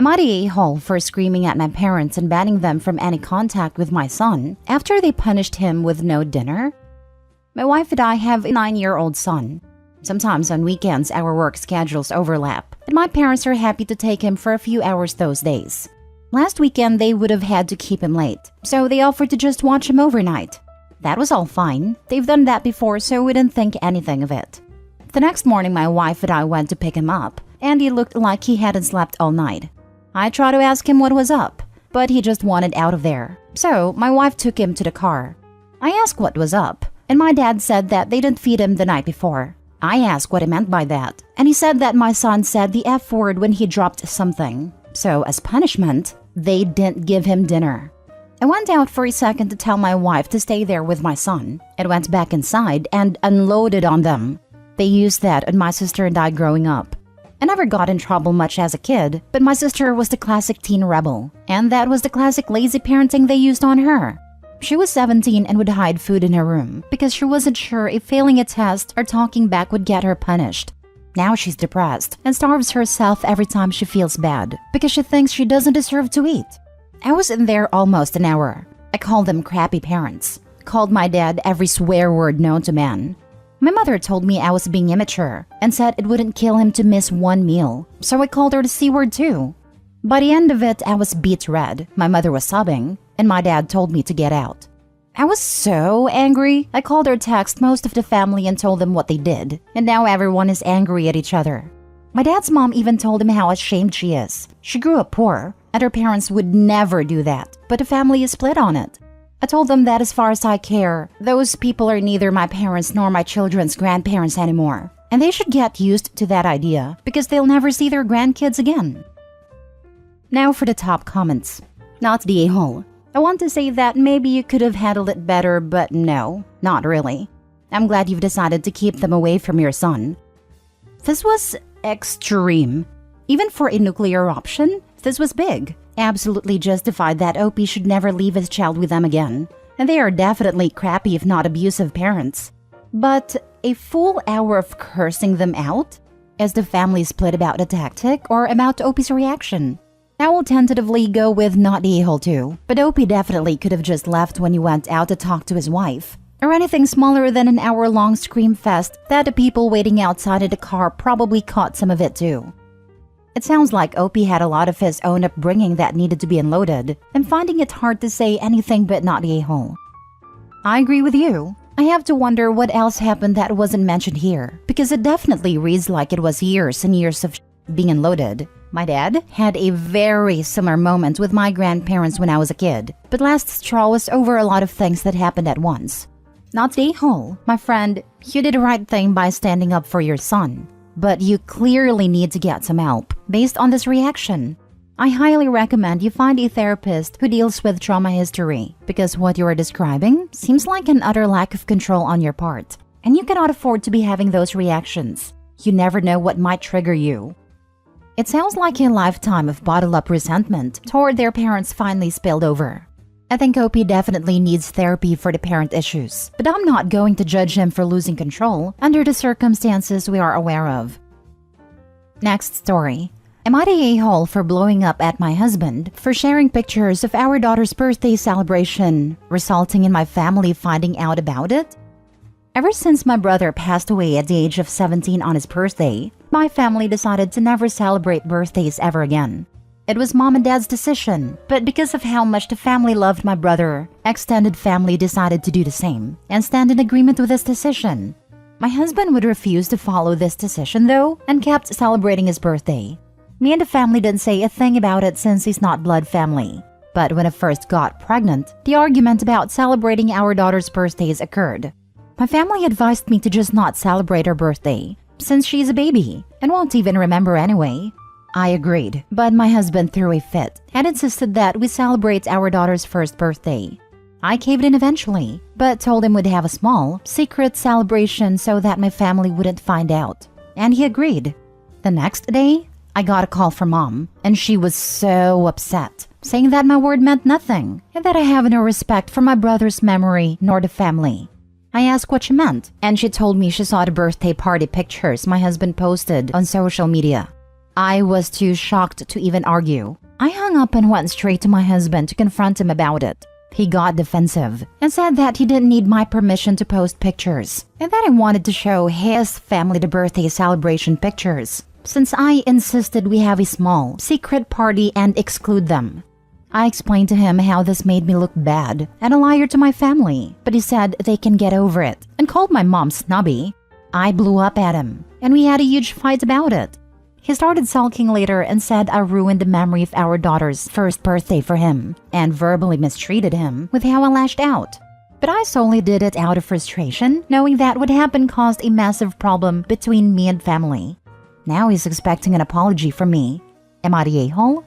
Am I the a-hole for screaming at my parents and banning them from any contact with my son after they punished him with no dinner? My wife and I have a 9-year-old son. Sometimes on weekends our work schedules overlap, and my parents are happy to take him for a few hours those days. Last weekend they would have had to keep him late, so they offered to just watch him overnight. That was all fine. They've done that before, so we didn't think anything of it. The next morning my wife and I went to pick him up, and he looked like he hadn't slept all night. I tried to ask him what was up, but he just wanted out of there. So my wife took him to the car. I asked what was up, and my dad said that they didn't feed him the night before. I asked what he meant by that, and he said that my son said the F word when he dropped something. So as punishment, they didn't give him dinner. I went out for a second to tell my wife to stay there with my son, and went back inside and unloaded on them. They used that on my sister and I growing up. I never got in trouble much as a kid, but my sister was the classic teen rebel, and that was the classic lazy parenting they used on her. She was 17 and would hide food in her room because she wasn't sure if failing a test or talking back would get her punished. Now she's depressed and starves herself every time she feels bad because she thinks she doesn't deserve to eat. I was in there almost an hour. I called them crappy parents, called my dad every swear word known to man. My mother told me I was being immature and said it wouldn't kill him to miss one meal, so I called her the C word too. By the end of it, I was beet red, my mother was sobbing, and my dad told me to get out. I was so angry. I called or texted most of the family and told them what they did, and now everyone is angry at each other. My dad's mom even told him how ashamed she is. She grew up poor, and her parents would never do that, but the family is split on it. I told them that as far as I care, those people are neither my parents nor my children's grandparents anymore, and they should get used to that idea because they'll never see their grandkids again. Now for the top comments. Not the a-hole. I want to say that maybe you could have handled it better, but no, not really. I'm glad you've decided to keep them away from your son. This was extreme. Even for a nuclear option, this was big. Absolutely justified that OP should never leave his child with them again. And they are definitely crappy if not abusive parents. But a full hour of cursing them out? Is the family split about the tactic or about OP's reaction? I will tentatively go with not the a-hole too, but OP definitely could have just left when he went out to talk to his wife. Or anything smaller than an hour-long scream fest that the people waiting outside of the car probably caught some of it too. It sounds like OP had a lot of his own upbringing that needed to be unloaded. I'm finding it hard to say anything but not the a-hole. I agree with you. I have to wonder what else happened that wasn't mentioned here, because it definitely reads like it was years and years of being unloaded. My dad had a very similar moment with my grandparents when I was a kid, but last straw was over a lot of things that happened at once. Not the a-hole, my friend, you did the right thing by standing up for your son. But you clearly need to get some help based on this reaction. I highly recommend you find a therapist who deals with trauma history because what you are describing seems like an utter lack of control on your part, and you cannot afford to be having those reactions. You never know what might trigger you. It sounds like a lifetime of bottled-up resentment toward their parents finally spilled over. I think OP definitely needs therapy for the parent issues, but I'm not going to judge him for losing control under the circumstances we are aware of. Next story. Am I the a-hole for blowing up at my husband for sharing pictures of our daughter's birthday celebration, resulting in my family finding out about it? Ever since my brother passed away at the age of 17 on his birthday, my family decided to never celebrate birthdays ever again. It was mom and dad's decision, but because of how much the family loved my brother, extended family decided to do the same and stand in agreement with this decision. My husband would refuse to follow this decision though and kept celebrating his birthday. Me and the family didn't say a thing about it since he's not blood family. But when I first got pregnant, the argument about celebrating our daughter's birthdays occurred. My family advised me to just not celebrate her birthday, since she's a baby and won't even remember anyway. I agreed, but my husband threw a fit and insisted that we celebrate our daughter's first birthday. I caved in eventually, but told him we'd have a small, secret celebration so that my family wouldn't find out. And he agreed. The next day, I got a call from mom, and she was so upset, saying that my word meant nothing and that I have no respect for my brother's memory nor the family. I asked what she meant, and she told me she saw the birthday party pictures my husband posted on social media. I was too shocked to even argue. I hung up and went straight to my husband to confront him about it. He got defensive and said that he didn't need my permission to post pictures and that I wanted to show his family the birthday celebration pictures, since I insisted we have a small, secret party and exclude them. I explained to him how this made me look bad and a liar to my family, but he said they can get over it and called my mom snobby. I blew up at him and we had a huge fight about it. He started sulking later and said I ruined the memory of our daughter's first birthday for him and verbally mistreated him with how I lashed out. But I solely did it out of frustration, knowing that what happened caused a massive problem between me and family. Now he's expecting an apology from me. Am I the a-hole?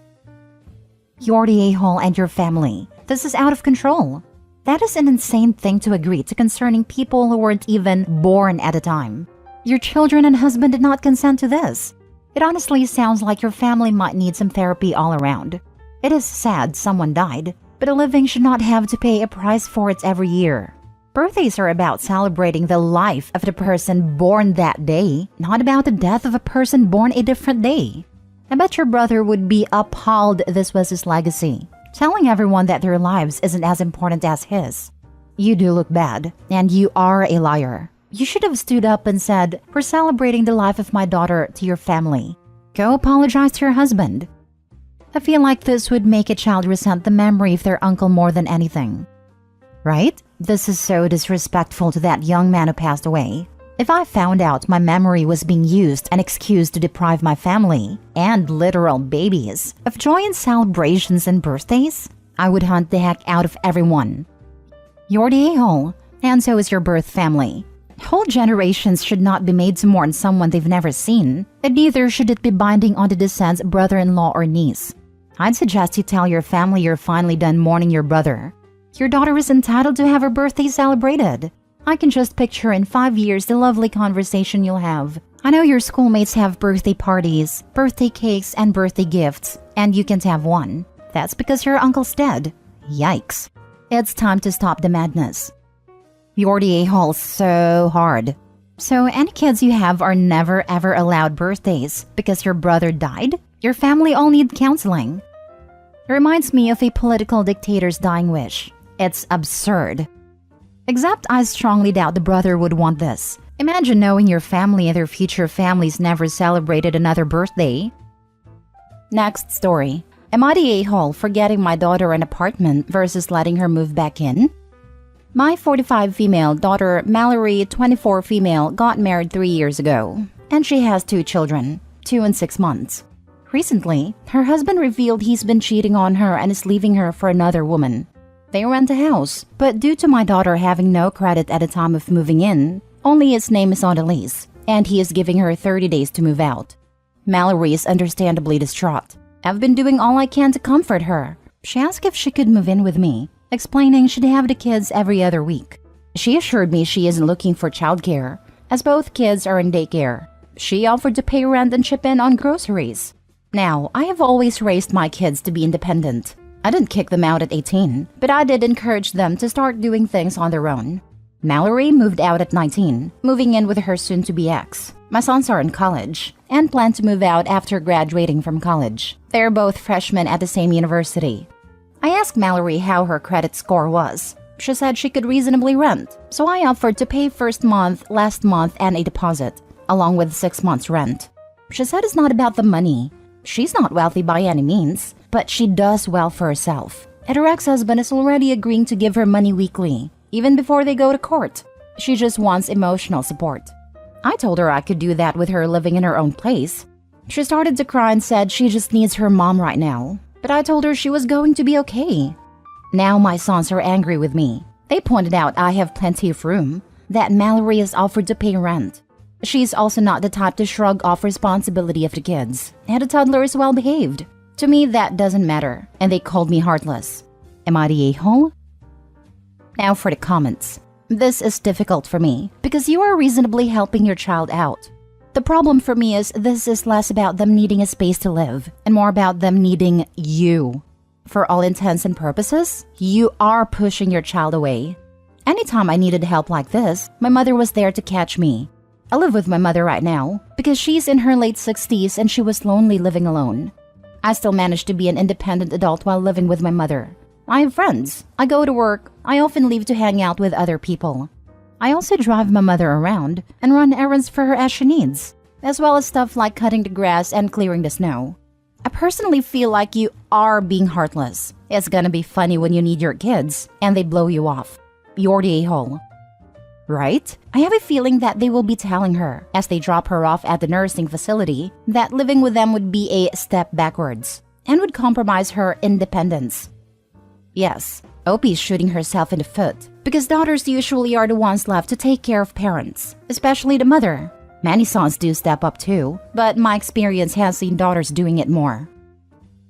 You're the a-hole and your family. This is out of control. That is an insane thing to agree to concerning people who weren't even born at the time. Your children and husband did not consent to this. It honestly sounds like your family might need some therapy all around. It is sad someone died, but a living should not have to pay a price for it every year. Birthdays are about celebrating the life of the person born that day, not about the death of a person born a different day. I bet your brother would be appalled this was his legacy, telling everyone that their lives isn't as important as his. You do look bad, and you are a liar. You should have stood up and said, "We're celebrating the life of my daughter," to your family. Go apologize to your husband. I feel like this would make a child resent the memory of their uncle more than anything. Right? This is so disrespectful to that young man who passed away. If I found out my memory was being used and excused to deprive my family, and literal babies, of joy and celebrations and birthdays, I would hunt the heck out of everyone. You're the a-hole, and so is your birth family. Whole generations should not be made to mourn someone they've never seen, and neither should it be binding on the descendant's brother-in-law or niece. I'd suggest you tell your family you're finally done mourning your brother. Your daughter is entitled to have her birthday celebrated. I can just picture in 5 years the lovely conversation you'll have. I know your schoolmates have birthday parties, birthday cakes, and birthday gifts, and you can't have one. That's because your uncle's dead. Yikes. It's time to stop the madness. You're the a-hole so hard. So any kids you have are never ever allowed birthdays because your brother died? Your family all need counseling. It reminds me of a political dictator's dying wish. It's absurd. Except I strongly doubt the brother would want this. Imagine knowing your family and their future families never celebrated another birthday. Next story. Am I the a-hole for getting my daughter an apartment versus letting her move back in? My 45 female daughter, Mallory, 24 female, got married 3 years ago, and she has 2 children, 2 and 6 months. Recently, her husband revealed he's been cheating on her and is leaving her for another woman. They rent a house, but due to my daughter having no credit at the time of moving in, only his name is on the lease, and he is giving her 30 days to move out. Mallory is understandably distraught. I've been doing all I can to comfort her. She asked if she could move in with me, explaining she'd have the kids every other week. She assured me she isn't looking for childcare, as both kids are in daycare. She offered to pay rent and chip in on groceries. Now, I have always raised my kids to be independent. I didn't kick them out at 18, but I did encourage them to start doing things on their own. Mallory moved out at 19, moving in with her soon-to-be ex. My sons are in college, and plan to move out after graduating from college. They're both freshmen at the same university. I asked Mallory how her credit score was. She said she could reasonably rent, so I offered to pay first month, last month, and a deposit, along with 6 months' rent. She said it's not about the money. She's not wealthy by any means, but she does well for herself. And her ex-husband is already agreeing to give her money weekly, even before they go to court. She just wants emotional support. I told her I could do that with her living in her own place. She started to cry and said she just needs her mom right now, but I told her she was going to be okay. Now my sons are angry with me. They pointed out I have plenty of room, that Mallory has offered to pay rent. She's also not the type to shrug off responsibility of the kids, and the toddler is well behaved. To me, that doesn't matter, and they called me heartless. Am I the a-hole? Now for the comments. This is difficult for me, because you are reasonably helping your child out. The problem for me is this is less about them needing a space to live, and more about them needing you. For all intents and purposes, you are pushing your child away. Anytime I needed help like this, my mother was there to catch me. I live with my mother right now because she's in her late 60s and she was lonely living alone. I still manage to be an independent adult while living with my mother. I have friends. I go to work. I often leave to hang out with other people. I also drive my mother around and run errands for her as she needs, as well as stuff like cutting the grass and clearing the snow. I personally feel like you are being heartless. It's gonna be funny when you need your kids and they blow you off. You're the a-hole. Right? I have a feeling that they will be telling her, as they drop her off at the nursing facility, that living with them would be a step backwards and would compromise her independence. Yes, Opie's shooting herself in the foot because daughters usually are the ones left to take care of parents, especially the mother. Many sons do step up too, but my experience has seen daughters doing it more.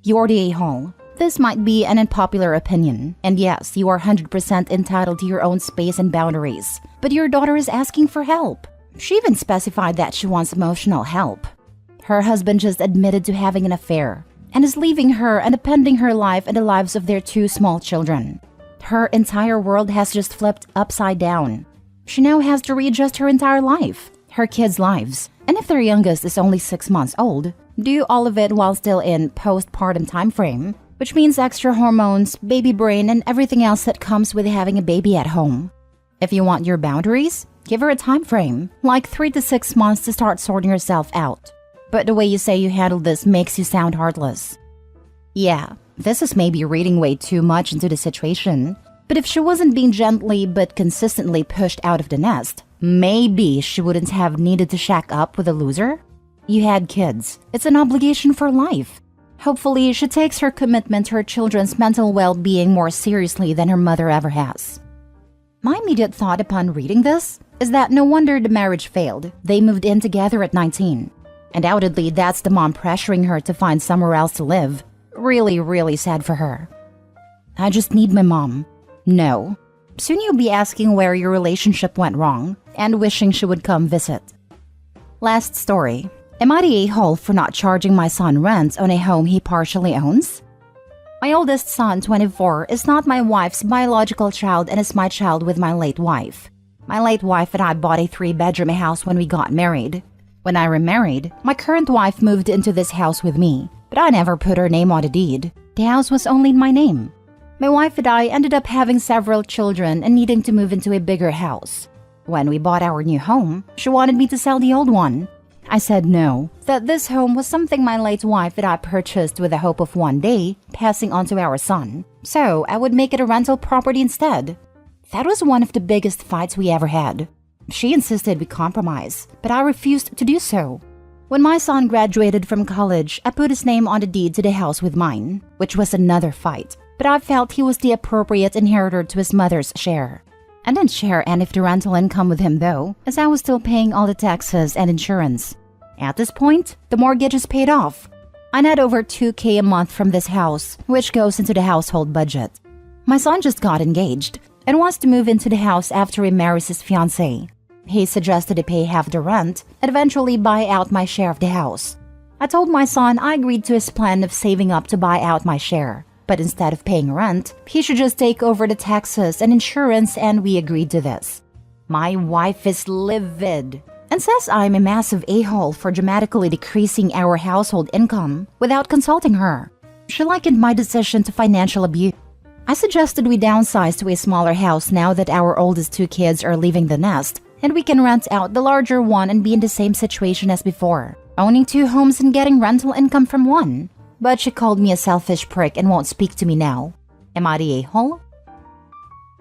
You're the a-hole. This might be an unpopular opinion, and yes, you are 100% entitled to your own space and boundaries, but your daughter is asking for help. She even specified that she wants emotional help. Her husband just admitted to having an affair and is leaving her and appending her life and the lives of their 2 small children. Her entire world has just flipped upside down. She now has to readjust her entire life, her kids' lives, and if their youngest is only 6 months old, do all of it while still in postpartum time frame, which means extra hormones, baby brain, and everything else that comes with having a baby at home. If you want your boundaries, give her a time frame, like 3 to 6 months to start sorting herself out. But the way you say you handle this makes you sound heartless. Yeah, this is maybe reading way too much into the situation, but if she wasn't being gently but consistently pushed out of the nest, maybe she wouldn't have needed to shack up with a loser. You had kids. It's an obligation for life. Hopefully, she takes her commitment to her children's mental well-being more seriously than her mother ever has. My immediate thought upon reading this is that no wonder the marriage failed. They moved in together at 19. Undoubtedly, that's the mom pressuring her to find somewhere else to live. Really, really sad for her. I just need my mom. No. Soon you'll be asking where your relationship went wrong and wishing she would come visit. Last story. Am I the a-hole for not charging my son rent on a home he partially owns? My oldest son, 24, is not my wife's biological child and is my child with my late wife. My late wife and I bought a 3-bedroom house when we got married. When I remarried, my current wife moved into this house with me, but I never put her name on the deed. The house was only in my name. My wife and I ended up having several children and needing to move into a bigger house. When we bought our new home, she wanted me to sell the old one. I said no, that this home was something my late wife and I purchased with the hope of one day passing on to our son, so I would make it a rental property instead. That was one of the biggest fights we ever had. She insisted we compromise, but I refused to do so. When my son graduated from college, I put his name on the deed to the house with mine, which was another fight, but I felt he was the appropriate inheritor to his mother's share. I didn't share any of the rental income with him though, as I was still paying all the taxes and insurance. At this point, the mortgage is paid off. I net over $2,000 a month from this house, which goes into the household budget. My son just got engaged and wants to move into the house after he marries his fiancée. He suggested to pay half the rent and eventually buy out my share of the house. I told my son I agreed to his plan of saving up to buy out my share, but instead of paying rent, he should just take over the taxes and insurance, and we agreed to this. My wife is livid and says I'm a massive a-hole for dramatically decreasing our household income without consulting her. She likened my decision to financial abuse. I suggested we downsize to a smaller house now that our oldest 2 kids are leaving the nest, and we can rent out the larger one and be in the same situation as before, owning 2 homes and getting rental income from one. But she called me a selfish prick and won't speak to me now. Am I the a-hole?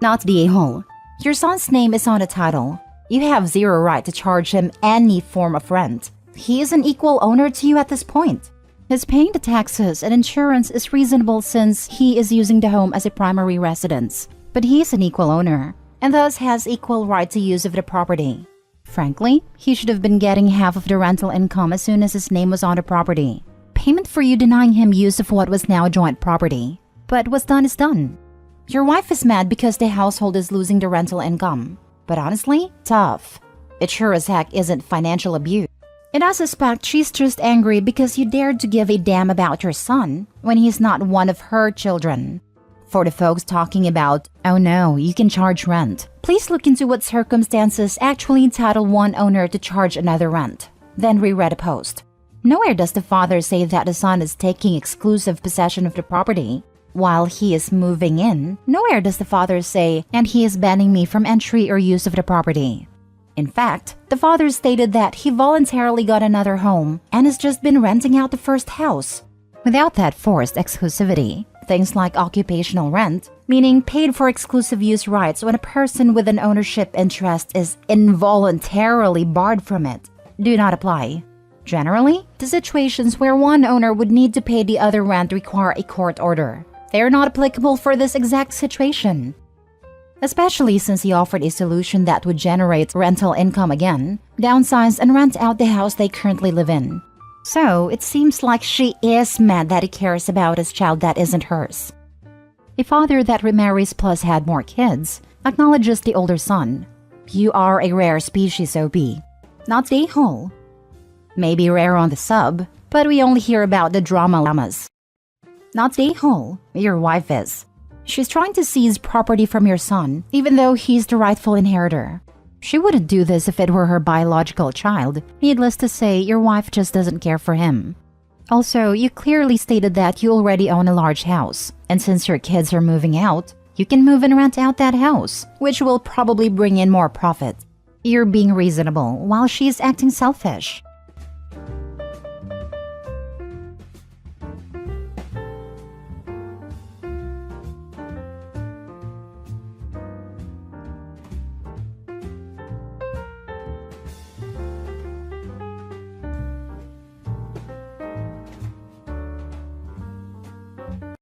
Not the a-hole. Your son's name is on the title. You have zero right to charge him any form of rent. He is an equal owner to you at this point. His paying the taxes and insurance is reasonable since he is using the home as a primary residence. But he is an equal owner, and thus has equal right to use of the property. Frankly, he should have been getting half of the rental income as soon as his name was on the property. Payment for you denying him use of what was now joint property. But what's done is done. Your wife is mad because the household is losing the rental income. But honestly, tough. It sure as heck isn't financial abuse. And I suspect she's just angry because you dared to give a damn about your son when he's not one of her children. For the folks talking about, oh no, you can charge rent, please look into what circumstances actually entitle one owner to charge another rent. Then reread a post. Nowhere does the father say that the son is taking exclusive possession of the property while he is moving in. Nowhere does the father say, and he is banning me from entry or use of the property. In fact, the father stated that he voluntarily got another home and has just been renting out the first house. Without that forced exclusivity, things like occupational rent, meaning paid for exclusive use rights when a person with an ownership interest is involuntarily barred from it, do not apply. Generally, the situations where one owner would need to pay the other rent require a court order. They are not applicable for this exact situation. Especially since he offered a solution that would generate rental income again, downsize and rent out the house they currently live in. So, it seems like she is mad that he cares about his child that isn't hers. A father that remarries plus had more kids acknowledges the older son. You are a rare species, OB. Not the whole. Maybe rare on the sub, but we only hear about the drama llamas. Not the whole. Your wife is. She's trying to seize property from your son, even though he's the rightful inheritor. She wouldn't do this if it were her biological child. Needless to say, your wife just doesn't care for him. Also, you clearly stated that you already own a large house, and since your kids are moving out, you can move and rent out that house, which will probably bring in more profit. You're being reasonable while she's acting selfish.